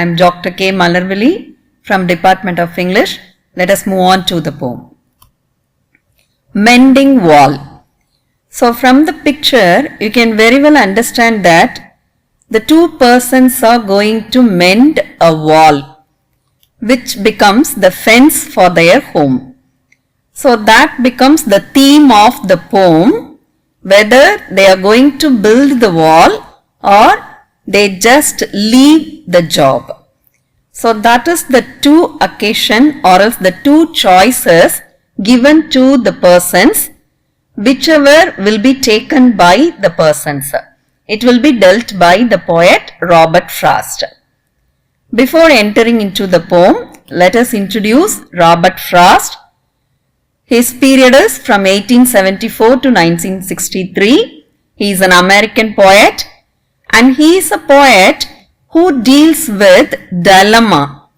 I am Dr. K. Malarvili from Department of English. Let us move on to the poem. Mending Wall. So from the picture, you can very well understand that the two persons are going to mend a wall, which becomes the fence for their home. So that becomes the theme of the poem, whether they are going to build the wall or they just leave the job. So that is the two occasion or else the two choices given to the persons, whichever will be taken by the persons. It will be dealt by the poet Robert Frost. Before entering into the poem, let us introduce Robert Frost. His period is from 1874 to 1963. He is an American poet and he is a poet who deals with dilemma.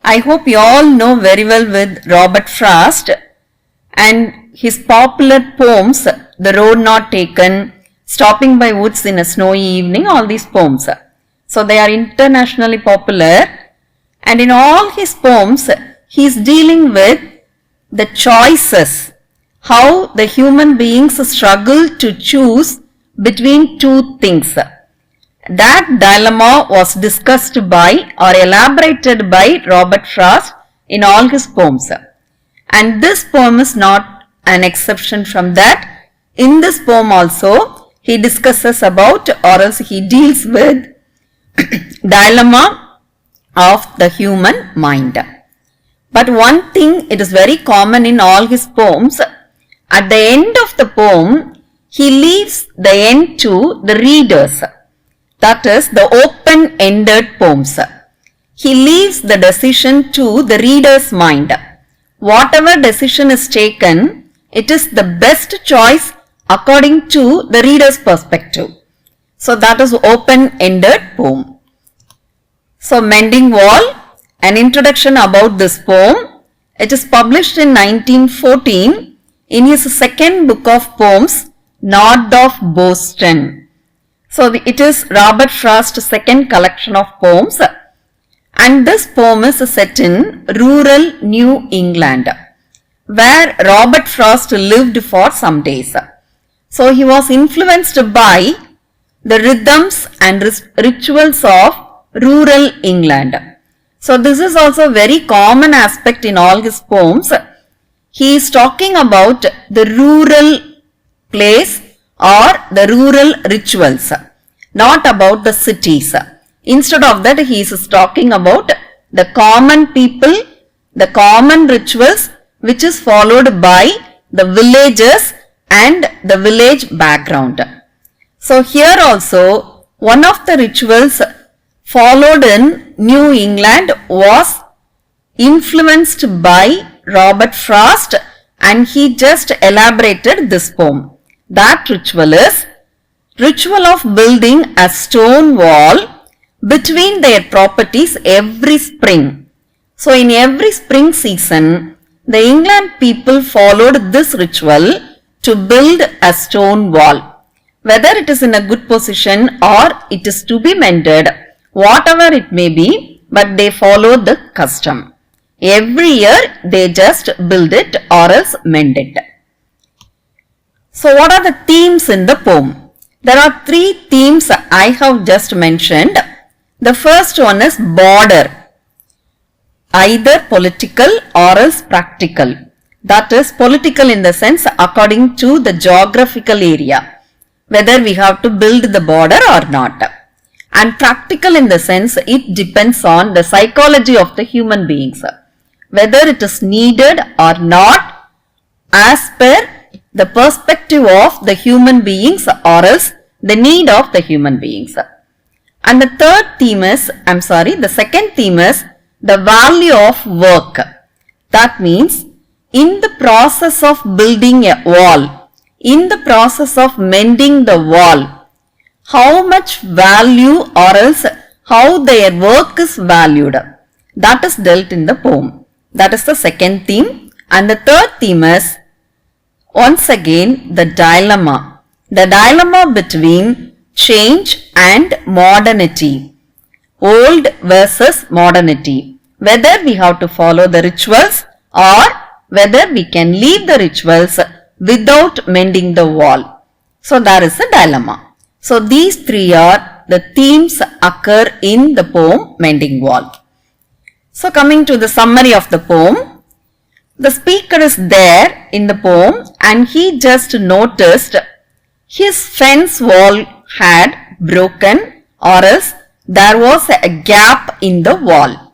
I hope you all know very well with Robert Frost and his popular poems, The Road Not Taken, Stopping by Woods in a Snowy Evening, all these poems. So they are internationally popular, and in all his poems he is dealing with the choices, how the human beings struggle to choose between two things. That dilemma was discussed by or elaborated by Robert Frost in all his poems. And this poem is not an exception from that. In this poem also, he discusses about or else he deals with dilemma of the human mind. But one thing, it is very common in all his poems, at the end of the poem, he leaves the end to the readers. That is the open-ended poems. He leaves the decision to the reader's mind. Whatever decision is taken, it is the best choice according to the reader's perspective. So that is open-ended poem. So Mending Wall, an introduction about this poem. It is published in 1914 in his second book of poems, North of Boston. So it is Robert Frost's second collection of poems, and this poem is set in rural New England, where Robert Frost lived for some days. So he was influenced by the rhythms and rituals of rural England. So this is also a very common aspect in all his poems. He is talking about the rural place or the rural rituals, not about the cities. Instead of that, he is talking about the common people, the common rituals which is followed by the villages and the village background. So here also, one of the rituals followed in New England was influenced by Robert Frost, and he just elaborated this poem. That ritual is ritual of building a stone wall between their properties every spring. So in every spring season, the England people followed this ritual to build a stone wall. Whether it is in a good position or it is to be mended, whatever it may be, but they follow the custom. Every year they just build it or else mend it. So what are the themes in the poem? There are three themes I have just mentioned. The first one is border, either political or else practical. That is political in the sense according to the geographical area, whether we have to build the border or not. And practical in the sense it depends on the psychology of the human beings, whether it is needed or not as per the perspective of the human beings or else the need of the human beings. And the second theme is the value of work. That means in the process of building a wall, in the process of mending the wall, how much value or else how their work is valued. That is dealt in the poem. That is the second theme. And the third theme is once again the dilemma. The dilemma between change and modernity. old versus modernity. Whether we have to follow the rituals or whether we can leave the rituals without mending the wall. So there is a dilemma. So these three are the themes occur in the poem Mending Wall. So coming to the summary of the poem, the speaker is there in the poem and he just noticed his fence wall had broken or else there was a gap in the wall.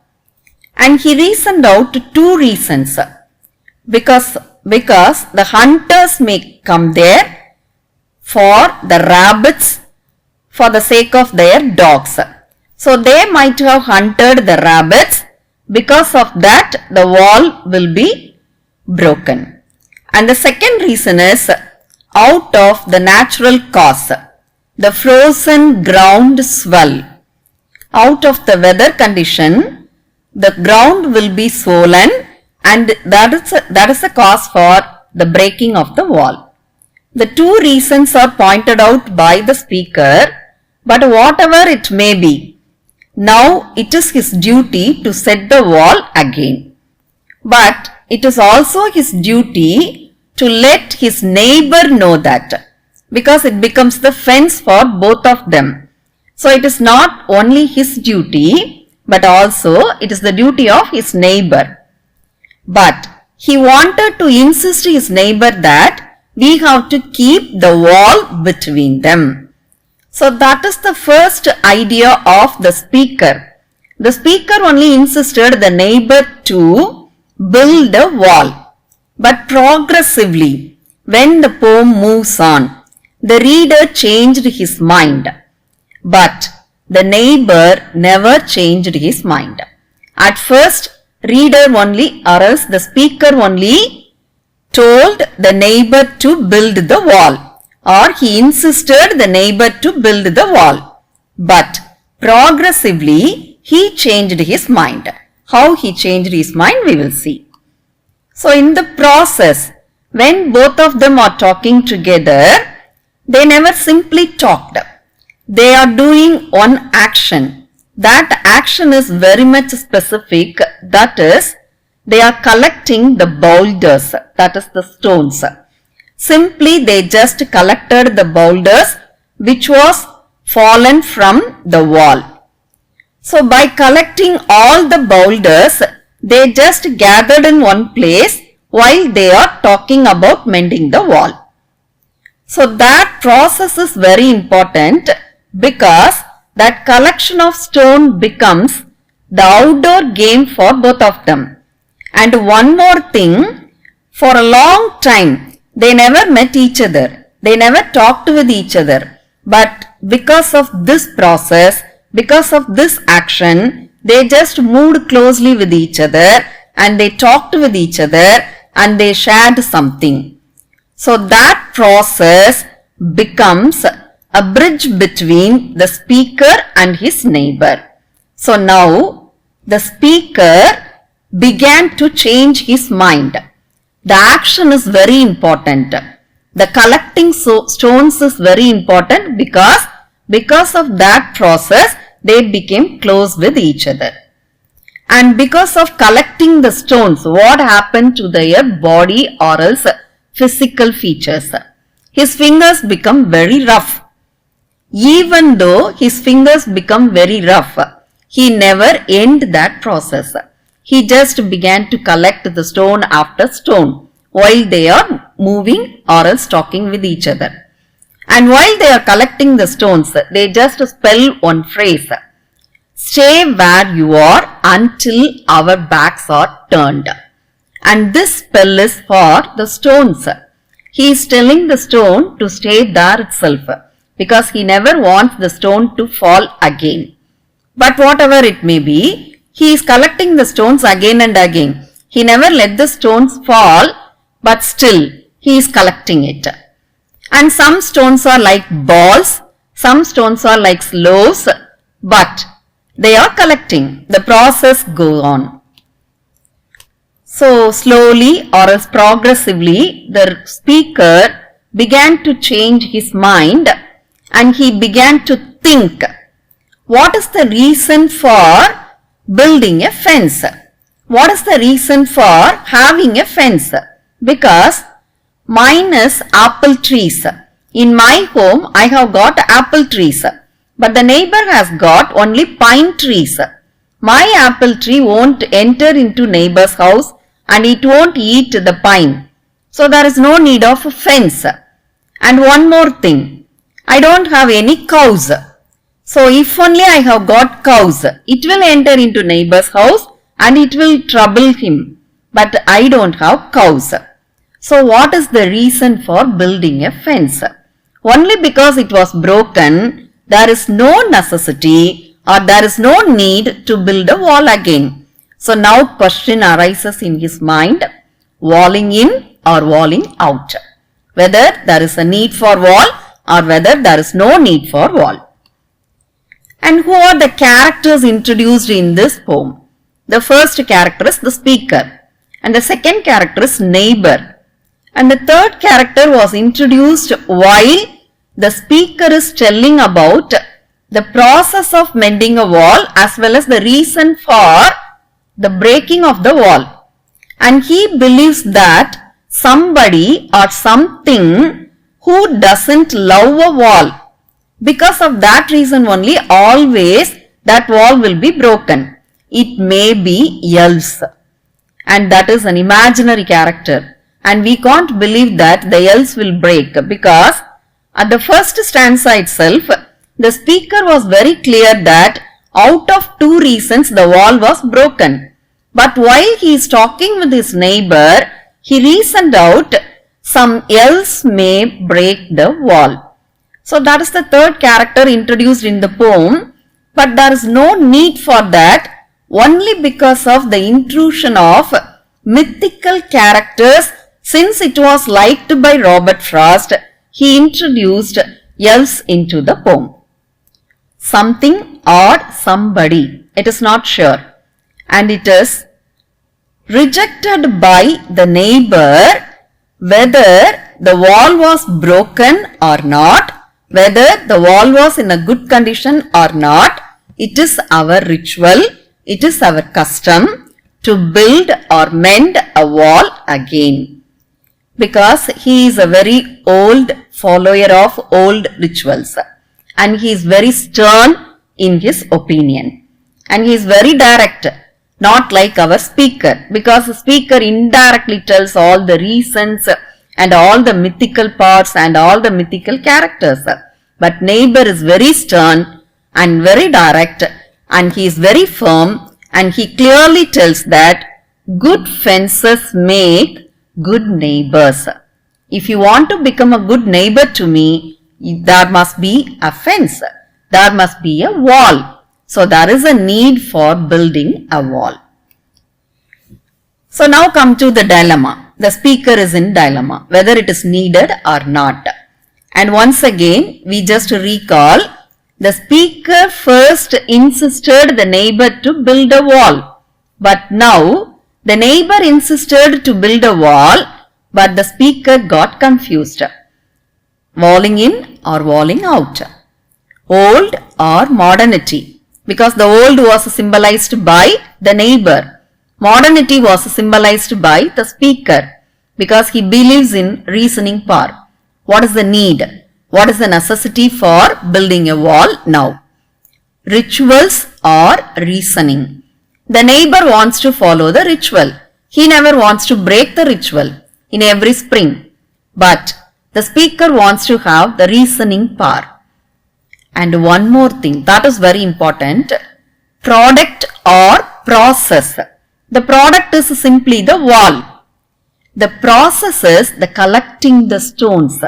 And he reasoned out two reasons. Because the hunters may come there for the rabbits for the sake of their dogs. So they might have hunted the rabbits. Because of that, the wall will be broken. And the second reason is out of the natural cause, the frozen ground swell. Out of the weather condition, the ground will be swollen and that is the cause for the breaking of the wall. The two reasons are pointed out by the speaker, but whatever it may be, now it is his duty to set the wall again. But it is also his duty to let his neighbor know that, because it becomes the fence for both of them. So it is not only his duty, but also it is the duty of his neighbor. But he wanted to insist his neighbor that we have to keep the wall between them. So that is the first idea of the speaker. The speaker only insisted the neighbor to build a wall. But progressively, when the poem moves on, the reader changed his mind. But the neighbor never changed his mind. At first, reader only or else the speaker only told the neighbor to build the wall, or he insisted the neighbor to build the wall. But progressively he changed his mind. How he changed his mind we will see. So in the process, when both of them are talking together, they never simply talked. They are doing one action. That action is very much specific, that is, they are collecting the boulders, that is the stones. Simply they just collected the boulders which was fallen from the wall. So by collecting all the boulders, they just gathered in one place while they are talking about mending the wall. So that process is very important because that collection of stone becomes the outdoor game for both of them. And one more thing, for a long time they never met each other. They never talked with each other. But because of this process, because of this action, they just moved closely with each other and they talked with each other and they shared something. So that process becomes a bridge between the speaker and his neighbor. So now the speaker began to change his mind. The action is very important. The collecting stones is very important because of that process they became close with each other. And because of collecting the stones, what happened to their body or else physical features? His fingers become very rough. Even though his fingers become very rough, he never ended that process. He just began to collect the stone after stone while they are moving or else talking with each other. And while they are collecting the stones, they just spell one phrase. Stay where you are until our backs are turned. And this spell is for the stones. He is telling the stone to stay there itself, because he never wants the stone to fall again. But whatever it may be, he is collecting the stones again and again. He never let the stones fall, but still he is collecting it. And some stones are like balls, some stones are like loaves, but they are collecting. The process goes on. So slowly or else progressively, the speaker began to change his mind and he began to think, what is the reason for building a fence? What is the reason for having a fence? Because mine is apple trees. In my home, I have got apple trees. But the neighbor has got only pine trees. My apple tree won't enter into neighbor's house and it won't eat the pine. So there is no need of a fence. And one more thing, I don't have any cows. So if only I have got cows, it will enter into neighbor's house and it will trouble him. But I don't have cows. So what is the reason for building a fence? Only because it was broken, there is no necessity or there is no need to build a wall again. So now question arises in his mind, walling in or walling out. Whether there is a need for wall or whether there is no need for wall. And who are the characters introduced in this poem? The first character is the speaker and the second character is neighbor. And the third character was introduced while the speaker is telling about the process of mending a wall as well as the reason for the breaking of the wall. And he believes that somebody or something who doesn't love a wall, because of that reason only always that wall will be broken. It may be elves, and that is an imaginary character. And we can't believe that the elves will break, because at the first stanza itself, the speaker was very clear that out of two reasons the wall was broken. But while he is talking with his neighbor, he reasoned out some elves may break the wall. So that is the third character introduced in the poem, but there is no need for that only because of the intrusion of mythical characters. Since it was liked by Robert Frost, he introduced elves into the poem. Something or somebody, it is not sure, and it is rejected by the neighbor whether the wall was broken or not, whether the wall was in a good condition or not. It is our ritual, it is our custom to build or mend a wall again, because he is a very old follower of old rituals and he is very stern in his opinion and he is very direct, not like our speaker, because the speaker indirectly tells all the reasons and all the mythical parts and all the mythical characters. But neighbor is very stern and very direct and he is very firm, and he clearly tells that good fences make good neighbors. If you want to become a good neighbor to me, there must be a fence, there must be a wall. So there is a need for building a wall. So now come to the dilemma. The speaker is in dilemma, whether it is needed or not. And once again, we just recall, the speaker first insisted the neighbor to build a wall. But now, the neighbor insisted to build a wall, but the speaker got confused. Walling in or walling out. Old or modernity. Because the old was symbolized by the neighbor. Modernity was symbolized by the speaker, because he believes in reasoning power. What is the need? What is the necessity for building a wall now? Rituals or reasoning. The neighbor wants to follow the ritual. He never wants to break the ritual in every spring. But the speaker wants to have the reasoning power. And one more thing that is very important, product or process. The product is simply the wall. The process is the collecting the stones,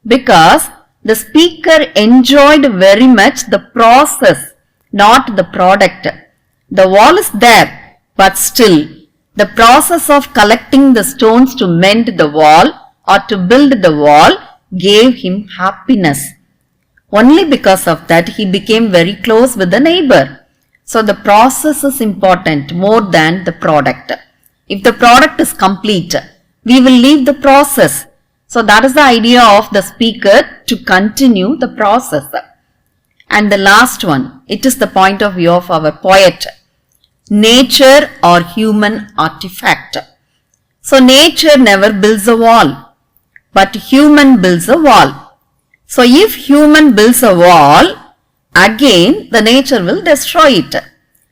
because the speaker enjoyed very much the process, not the product. The wall is there, but still the process of collecting the stones to mend the wall or to build the wall gave him happiness. Only because of that he became very close with the neighbor. So the process is important more than the product. If the product is complete, we will leave the process. So that is the idea of the speaker, to continue the process. And the last one, it is the point of view of our poet. Nature or human artifact. So nature never builds a wall, but human builds a wall. So if human builds a wall, again the nature will destroy it.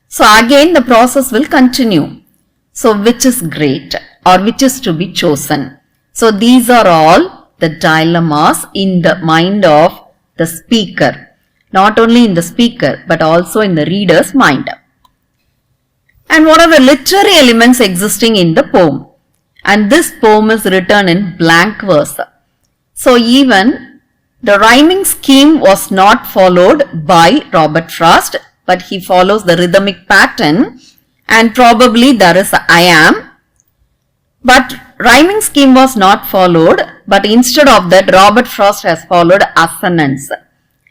So again the process will continue. So which is great or which is to be chosen? So these are all the dilemmas in the mind of the speaker. Not only in the speaker but also in the reader's mind. And what are the literary elements existing in the poem? And this poem is written in blank verse. So even the rhyming scheme was not followed by Robert Frost, but he follows the rhythmic pattern, and probably there is a I am. But rhyming scheme was not followed, but instead of that Robert Frost has followed assonance.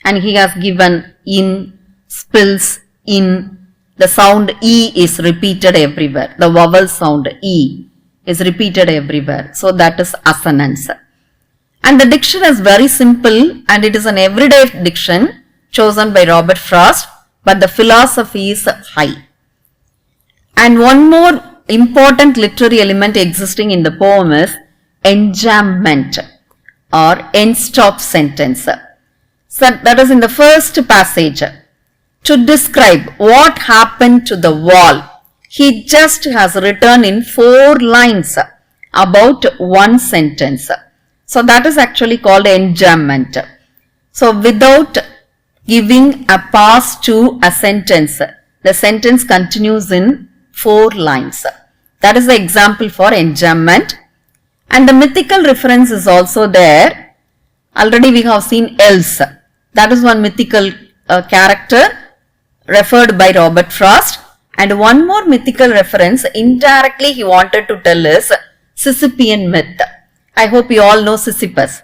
And he has given in, spills, in. The sound E is repeated everywhere. The vowel sound E is repeated everywhere. So that is assonance. And the diction is very simple and it is an everyday diction chosen by Robert Frost, but the philosophy is high. And one more important literary element existing in the poem is enjambment or end stop sentence. So that is in the first passage. To describe what happened to the wall, he just has written in 4 lines about one sentence. So that is actually called enjambment. So without giving a pause to a sentence, the sentence continues in 4 lines. That is the example for enjambment. And the mythical reference is also there. Already we have seen else. That is one mythical character referred by Robert Frost. And one more mythical reference indirectly he wanted to tell is Sisyphean myth. I hope you all know Sisyphus.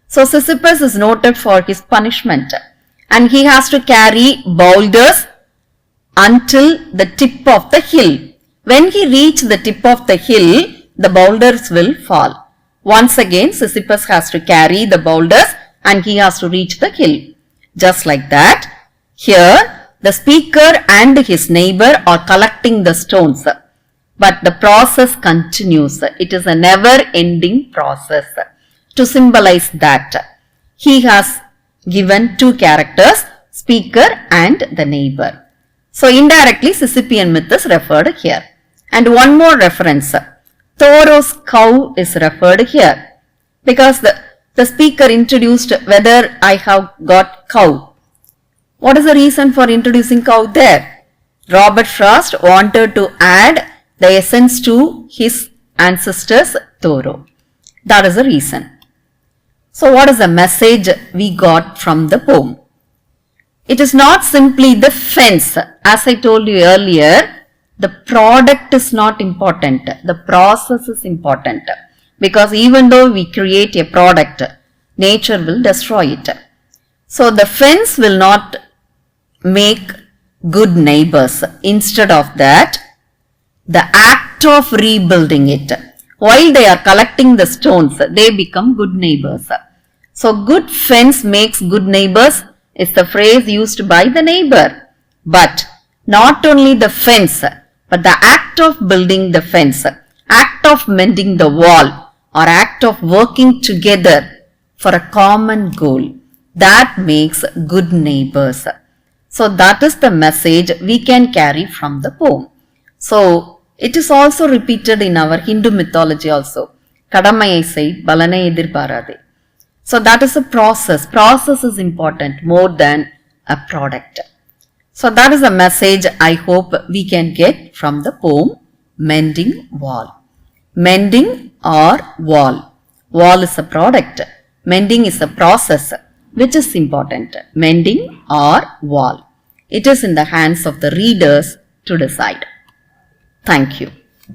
So Sisyphus is noted for his punishment and he has to carry boulders until the tip of the hill. When he reaches the tip of the hill, the boulders will fall. Once again Sisyphus has to carry the boulders and he has to reach the hill. Just like that, here the speaker and his neighbor are collecting the stones. But the process continues. It is a never-ending process. To symbolize that, he has given 2 characters, speaker and the neighbor. So indirectly Sisyphean myth is referred here. And one more reference, Thoreau's cow is referred here. Because the speaker introduced whether I have got cow. What is the reason for introducing cow there? Robert Frost wanted to add the essence to his ancestors Thoreau. That is the reason. So what is the message we got from the poem? It is not simply the fence. As I told you earlier, the product is not important. The process is important. Because even though we create a product, nature will destroy it. So the fence will not make good neighbors. Instead of that, the act of rebuilding it. While they are collecting the stones, they become good neighbors. So good fence makes good neighbors is the phrase used by the neighbor. But not only the fence, but the act of building the fence, act of mending the wall, or act of working together for a common goal, that makes good neighbors. So that is the message we can carry from the poem. So it is also repeated in our Hindu mythology also. Kadamayai sei, balanai edirparade. So that is a process. Process is important more than a product. So that is a message I hope we can get from the poem Mending Wall. Mending or wall. Wall is a product. Mending is a process. Which is important? Mending or wall. It is in the hands of the readers to decide. Thank you.